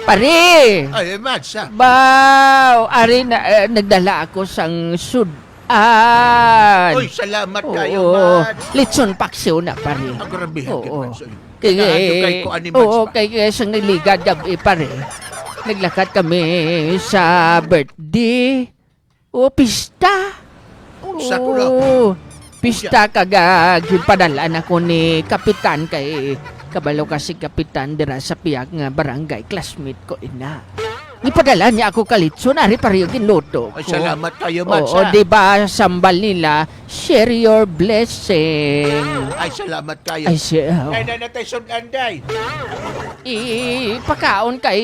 Pare! Ay, Mads, ha? Baw! Ari na, nagdala ako sang sudan. Uy, salamat kayo, Oo. Mads. Litson paksiw na, pare. Ang grabe, Oo. Mads. Kaya, Nahadyo kay ko ani, Mads, oo, ba? kaya sang naligad gabi, pare. Naglakad kami sa birthday. O, pista. Unsa ko na? Oo. Pista kagag padalaan ako ni kapitan kay kabalo kasi kapitan dira sa piyag nga barangay classmate ko ina. Ipadala niya ako kalitson ari pareho ginluto ko. Ay, salamat kayo, Mads, Oo, ha? di ba sambal nila share your blessing. Ay, salamat kayo. Ay siya. Ay, nanatay sunanday. Ipakaon kay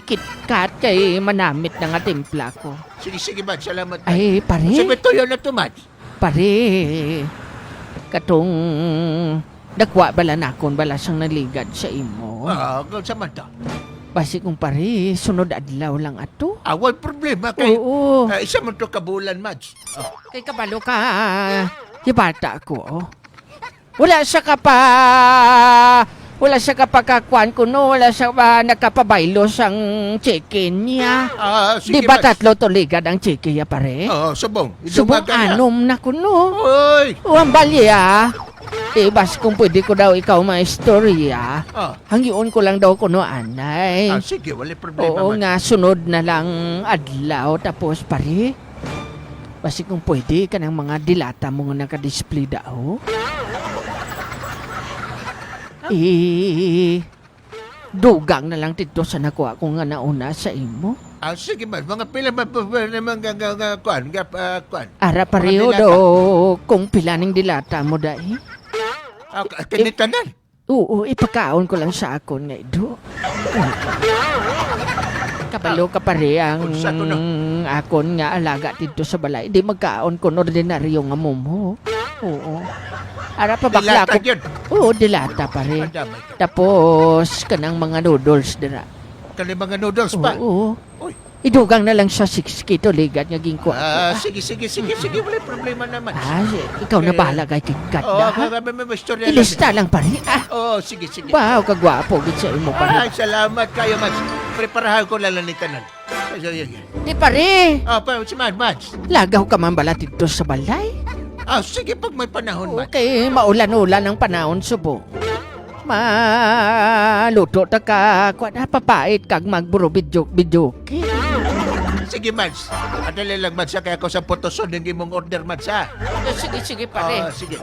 KitKat kay manamit na nga timpla ko. Sige, sige, Mads, salamat kayo. Ay pare. Sabi tuyo na to, Mads. Pare, katong dakwa bala nakon bala sang naligad sa imo. Kung sa man to. Basi kong pare, sunod adlaw lang ato. Walang problema kay... Oo. isa mo to kabulan, Mads. Kay kabalo ka, bata ko. Wala siya ka pa... Wala siya kapakakuan ko no, wala siya pa nakapabaylo sang chicken niya. Sige, Di ba Mads. tatlo to ligad ang chicken niya pare? Subong. Subong anom na ko no. Uy! Ang balya. Bas kung pwede ko daw ikaw maistorya. Hangyoon ko lang daw kuno anay. Sige, wala problema, Oo Mads. nga, sunod na lang adlaw. Tapos pare, basi kung pwede ka ng mga dilata mo nga nakadisplay daw. Dugang na lang dito sa nakuha ko nga nauna sa imo. Sige, Mads. Mga pila naman kuan. Ara pareho Mga dilata. daw kung pilaning dilata mo dahi. Kanitanan. Oo, ipakaon ko lang sa akon nga ido. Kabalo ka pare ang Unsa to na? akon nga alaga dito sa balay. Di magkaon ko ordinaryo nga mumo. Oo. Ara pa bakla Dilata ko. yun. Oo, dilata pare. Madamay ka. Tapos kanang mga noodles dira. Kani mga noodles pa. Oo. Uy. Idugang na lang sa 6 kito ligat nga ginko. Sige, sige, sige. Sige, wala problema naman. Ikaw na bahala kay KitKat na. ha? May istorya Ilista lang pare. Sige, sige. Wow, kagwapo gid sa imo pare. Salamat kayo, Mads. Preparahan ko lang ni tanan. Di pare. Si Mads. Lagaw ka man bala dito sa balay? Sige, pag may panahon, Mads. Okay, maulan-ulan ang panahon subo. Maluto ta ka, kuan papait kag magburo bidyok-bidyoki. Sige, Mads. Adali lang, Mads. Kaya ako sa potoson yung imong order, Mads, ha? Sige, sige pare. Sige.